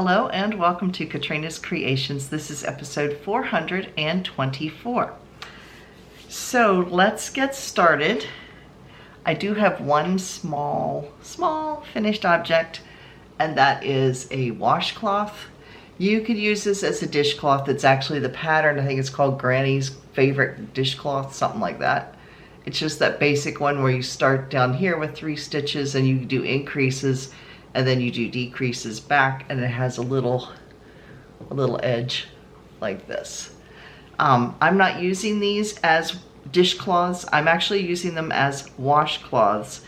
Hello and welcome to Katrinas Creations. This is episode 424. So let's get started. I do have one small finished object, and that is a washcloth. You could use this as a dishcloth. It's actually the pattern. I think it's called Granny's Favorite Dishcloth, something like that. It's just that basic one where you start down here with 3 stitches and you do increases and then you do decreases back, and it has a little edge like this. I'm not using these as dishcloths. I'm actually using them as washcloths.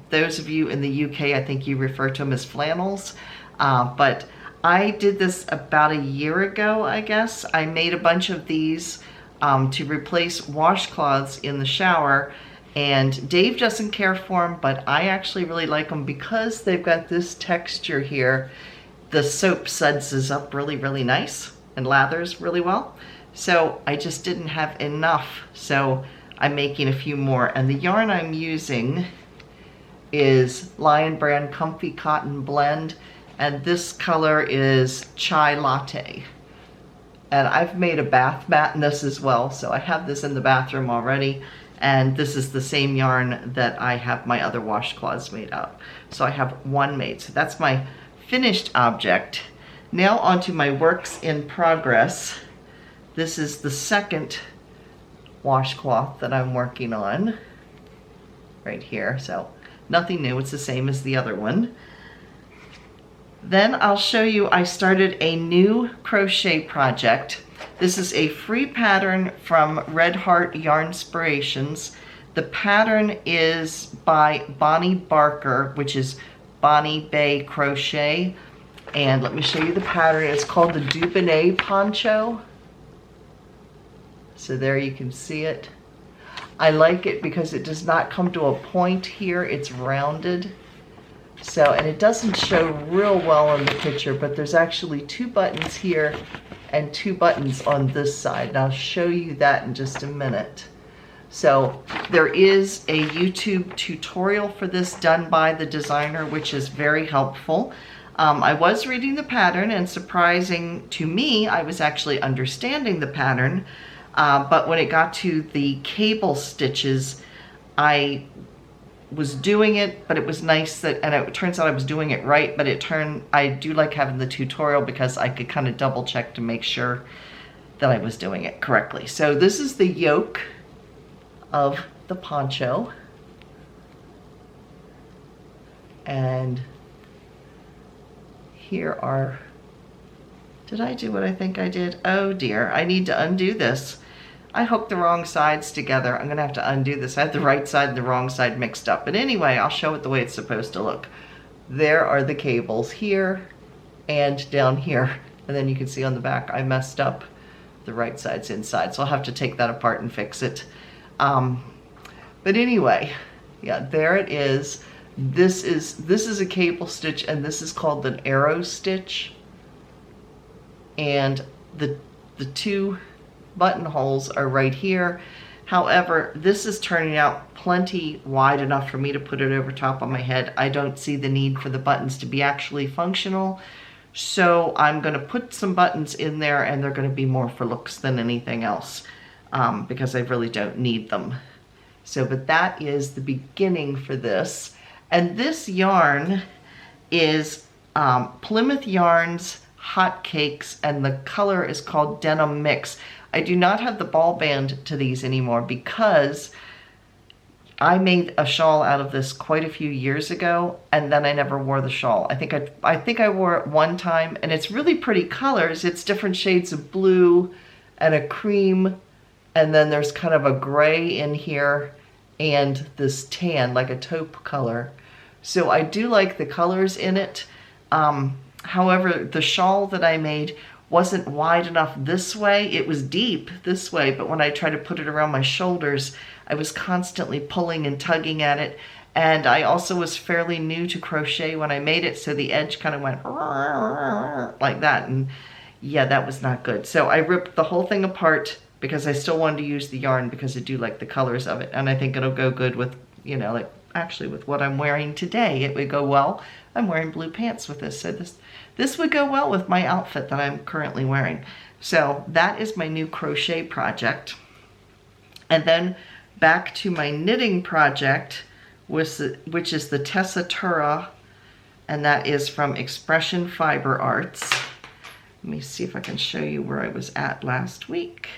Those of you in the UK, I think you refer to them as flannels, but I did this about a year ago, I guess. I made a bunch of these to replace washcloths in the shower, and Dave doesn't care for them, but I actually really like them because they've got this texture here. The soap suds up really nice and lathers really well. So I just didn't have enough, so I'm making a few more. And the yarn I'm using is Lion Brand Comfy Cotton Blend, and this color is Chai Latte. And I've made a bath mat in this as well, so I have this in the bathroom already. And this is the same yarn that I have my other washcloths made of. So I have one made. So that's my finished object. Now onto my works in progress. This is the second washcloth that I'm working on right here. So nothing new, it's the same as the other one. Then I'll show you, I started a new crochet project. This is a free pattern from Red Heart Yarnspirations. The pattern is by Bonnie Barker, which is Bonnie Bay Crochet. And let me show you the pattern. It's called the Dubonnet Poncho. So there you can see it. I like it because it does not come to a point here. It's rounded. So, and it doesn't show real well in the picture, but there's actually 2 buttons here and 2 buttons on this side. And I'll show you that in just a minute. So there is a YouTube tutorial for this done by the designer, which is very helpful. I was reading the pattern, and surprising to me, I was actually understanding the pattern. But when it got to the cable stitches, I was doing it, but it was nice that, and it turns out I was doing it right, but I do like having the tutorial because I could kind of double check to make sure that I was doing it correctly. So this is the yoke of the poncho. And here are, did I do what I think I did? Oh dear, I need to undo this. I hooked the wrong sides together. I'm gonna have to undo this. I had the right side and the wrong side mixed up. But anyway, I'll show it the way it's supposed to look. There are the cables here and down here. And then you can see on the back, I messed up the right side's inside. So I'll have to take that apart and fix it. But anyway, yeah, there it is. This is a cable stitch, and this is called an arrow stitch. And the 2 buttonholes are right here. However, this is turning out plenty wide enough for me to put it over top of my head. I don't see the need for the buttons to be actually functional. So I'm going to put some buttons in there, and they're going to be more for looks than anything else, because I really don't need them. So, but that is the beginning for this. And this yarn is Plymouth Yarns Hot Cakes, and the color is called Denim Mix. I do not have the ball band to these anymore because I made a shawl out of this quite a few years ago, and then I never wore the shawl. I think I wore it one time, and it's really pretty colors. It's different shades of blue and a cream, and then there's kind of a gray in here and this tan, like a taupe color. So I do like the colors in it. However, the shawl that I made wasn't wide enough this way. It was deep this way, but when I tried to put it around my shoulders, I was constantly pulling and tugging at it. And I also was fairly new to crochet when I made it, so the edge kind of went like that. And yeah, that was not good. So I ripped the whole thing apart because I still wanted to use the yarn because I do like the colors of it. And I think it'll go good with, you know, like actually with what I'm wearing today. It would go well I'm wearing blue pants with this. So this would go well with my outfit that I'm currently wearing. So that is my new crochet project. And then back to my knitting project, which is the Tessitura, and that is from Expression Fiber Arts. Let me see if I can show you where I was at last week.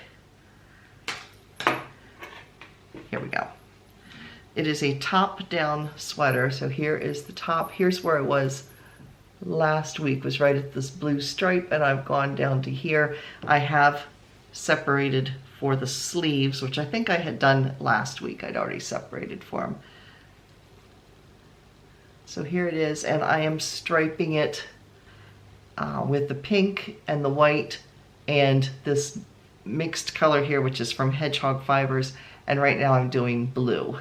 Here we go. It is a top-down sweater. So here is the top. Here's where I was last week, was right at this blue stripe, and I've gone down to here. I have separated for the sleeves, which I think I had done last week. I'd already separated for them. So here it is, and I am striping it with the pink and the white and this mixed color here, which is from Hedgehog Fibers, and right now I'm doing blue.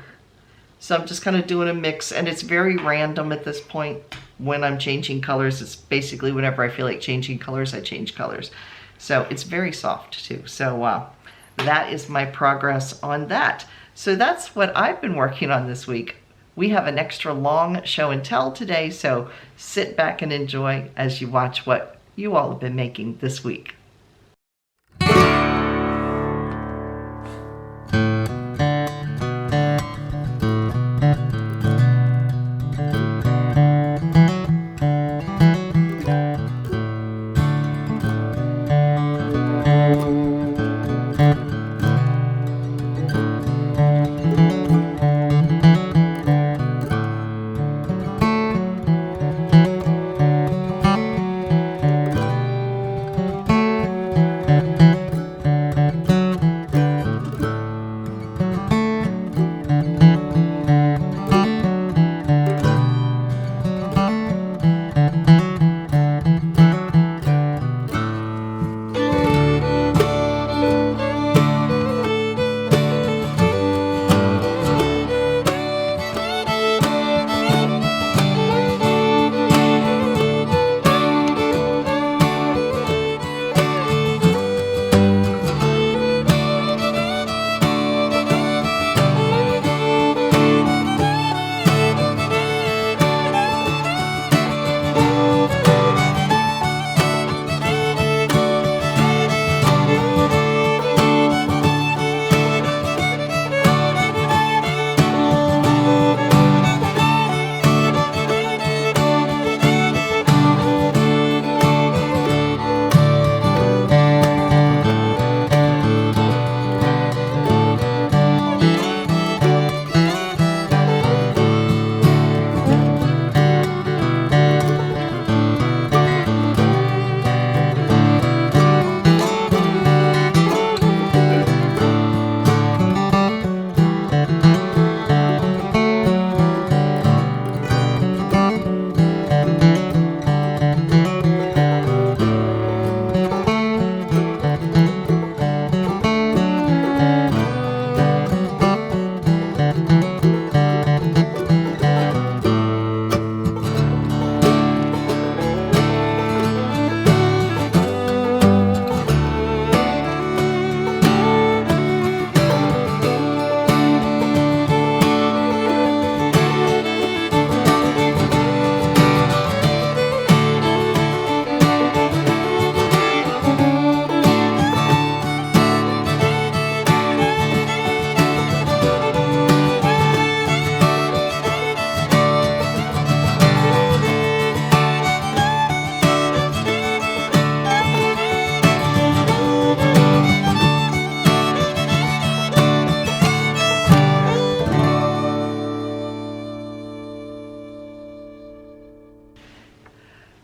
So I'm just kind of doing a mix, and it's very random at this point when I'm changing colors. It's basically whenever I feel like changing colors, I change colors. So it's very soft too. So that is my progress on that. So that's what I've been working on this week. We have an extra long show and tell today, so sit back and enjoy as you watch what you all have been making this week.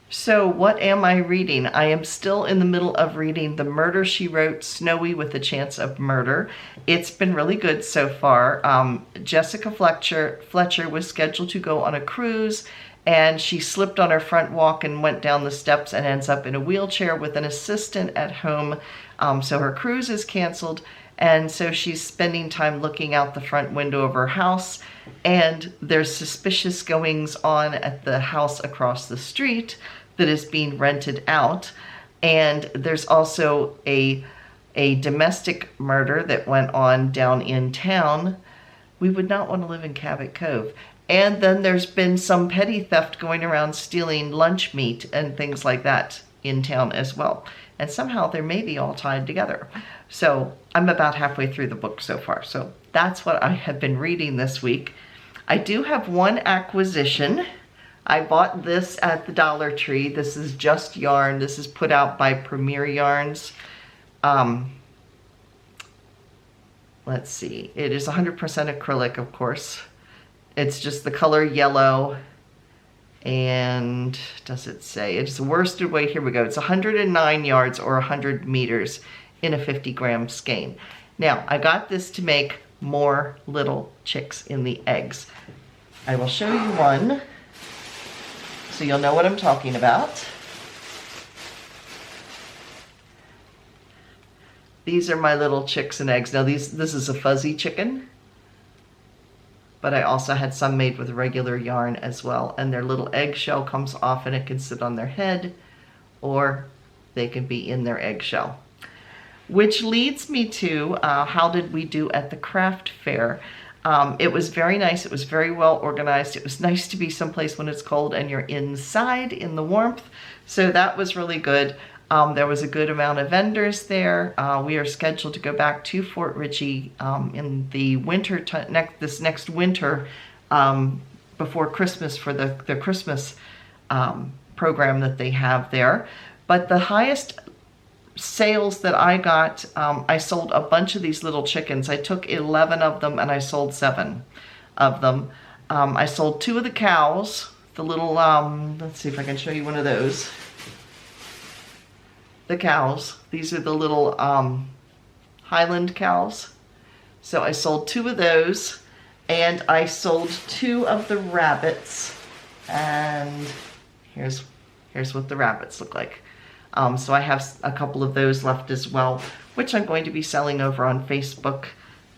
So what am I reading? I am still in the middle of reading The Murder, She Wrote, Snowy with a Chance of Murder. It's been really good so far. Jessica Fletcher was scheduled to go on a cruise, and she slipped on her front walk and went down the steps and ends up in a wheelchair with an assistant at home. So her cruise is canceled, and so she's spending time looking out the front window of her house, and there's suspicious goings on at the house across the street that is being rented out. And there's also a domestic murder that went on down in town. We would not want to live in Cabot Cove. And then there's been some petty theft going around stealing lunch meat and things like that in town as well. And somehow they're maybe all tied together. So I'm about halfway through the book so far. So that's what I have been reading this week. I do have one acquisition. I bought this at the Dollar Tree. This is Just Yarn. This is put out by Premier Yarns. Let's see. It is 100% acrylic, of course. It's just the color yellow. And does it say? It's worsted weight. Here we go. It's 109 yards or 100 meters in a 50-gram skein. Now, I got this to make more little chicks in the eggs. I will show you one so you'll know what I'm talking about. These are my little chicks and eggs. Now this is a fuzzy chicken, but I also had some made with regular yarn as well. And their little eggshell comes off and it can sit on their head, or they can be in their eggshell. Which leads me to how did we do at the craft fair? It was very nice. It was very well organized. It was nice to be someplace when it's cold and you're inside in the warmth. So that was really good. There was a good amount of vendors there. We are scheduled to go back to Fort Ritchie in the winter, this next winter before Christmas for the Christmas program that they have there. But the highest sales that I got, I sold a bunch of these little chickens. I took 11 of them and I sold 7 of them. I sold 2 of the cows, the little, let's see if I can show you one of those. The cows. These are the little Highland cows. So I sold 2 of those, and I sold 2 of the rabbits. And here's what the rabbits look like. So I have a couple of those left as well, which I'm going to be selling over on Facebook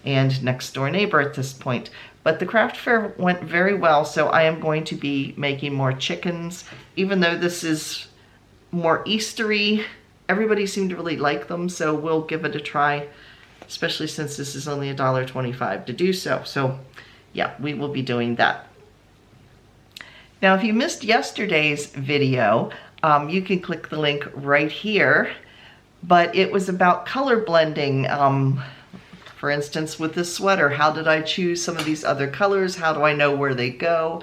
and Next Door Neighbor at this point. But the craft fair went very well, so I am going to be making more chickens. Even though this is more Eastery, everybody seemed to really like them, so we'll give it a try, especially since this is only $1.25 to do so. So yeah, we will be doing that. Now, if you missed yesterday's video, you can click the link right here, but it was about color blending. For instance, with this sweater, how did I choose some of these other colors? How do I know where they go?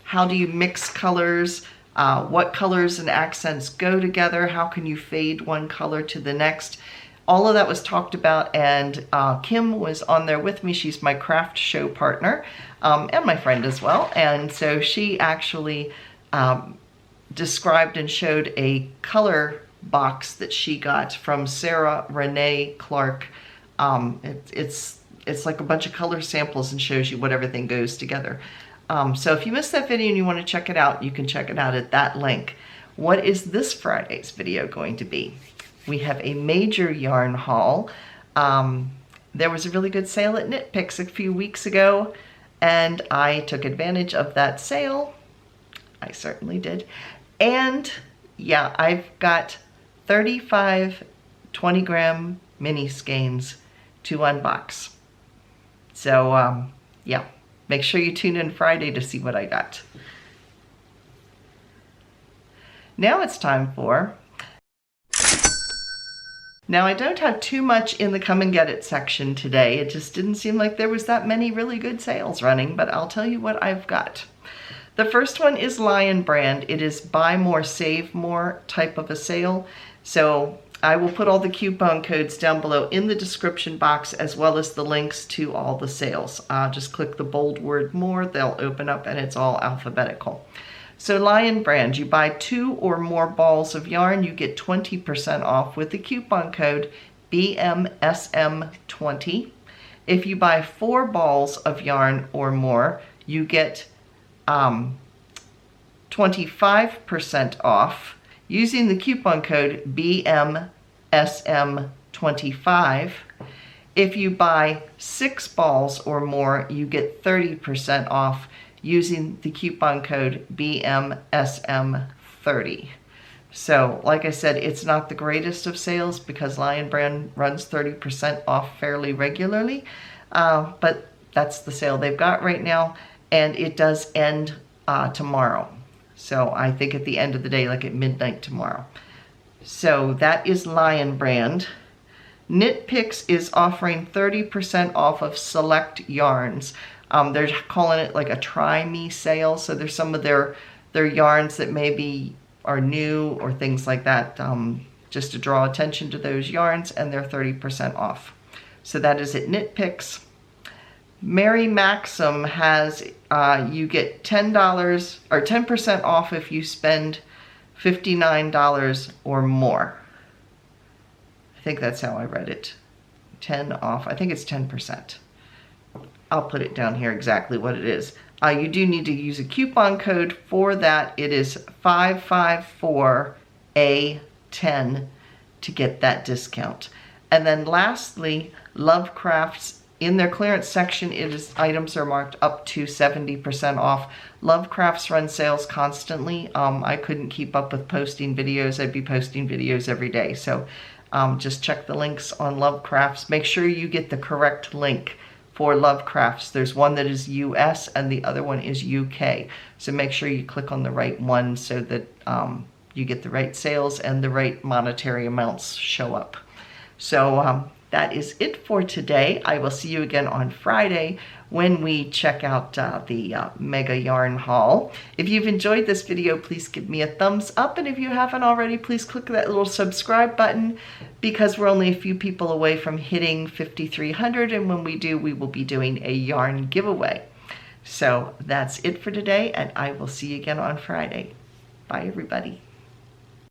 How do you mix colors? What colors and accents go together? How can you fade one color to the next? All of that was talked about, and Kim was on there with me. She's my craft show partner and my friend as well. And so she actually described and showed a color box that she got from Sarah Renee Clark. It's like a bunch of color samples and shows you what everything goes together. So if you missed that video and you want to check it out, you can check it out at that link. What is this Friday's video going to be? We have a major yarn haul. There was a really good sale at Knit Picks a few weeks ago, and I took advantage of that sale. I certainly did. And yeah, I've got 35 20-gram mini skeins to unbox. So yeah. Make sure you tune in Friday to see what I got. Now it's time for... Now I don't have too much in the come and get it section today. It just didn't seem like there was that many really good sales running, but I'll tell you what I've got. The first one is Lion Brand. It is buy more, save more type of a sale. So I will put all the coupon codes down below in the description box, as well as the links to all the sales. Just click the bold word more, they'll open up, and it's all alphabetical. So Lion Brand, you buy 2 or more balls of yarn, you get 20% off with the coupon code BMSM20. If you buy 4 balls of yarn or more, you get 25% off using the coupon code BMSM25. If you buy 6 balls or more, you get 30% off using the coupon code BMSM30. So, like I said, it's not the greatest of sales because Lion Brand runs 30% off fairly regularly, but that's the sale they've got right now. and it does end tomorrow. So I think at the end of the day, like at midnight tomorrow. So that is Lion Brand. Knit Picks is offering 30% off of select yarns. They're calling it like a try me sale. So there's some of their yarns that maybe are new or things like that, just to draw attention to those yarns, and they're 30% off. So that is at Knit Picks. Mary Maxim has, you get $10 or 10% off if you spend $59 or more. I think that's how I read it. 10 off, I think it's 10%. I'll put it down here exactly what it is. You do need to use a coupon code for that. It is 554A10 to get that discount. And then lastly, Lovecrafts. In their clearance section, items are marked up to 70% off. Lovecrafts run sales constantly. I couldn't keep up with posting videos. I'd be posting videos every day. So just check the links on Lovecrafts. Make sure you get the correct link for Lovecrafts. There's one that is US and the other one is UK. So make sure you click on the right one so that you get the right sales and the right monetary amounts show up. So that is it for today. I will see you again on Friday when we check out the Mega Yarn Haul. If you've enjoyed this video, please give me a thumbs up. And if you haven't already, please click that little subscribe button, because we're only a few people away from hitting 5,300. And when we do, we will be doing a yarn giveaway. So that's it for today, and I will see you again on Friday. Bye, everybody.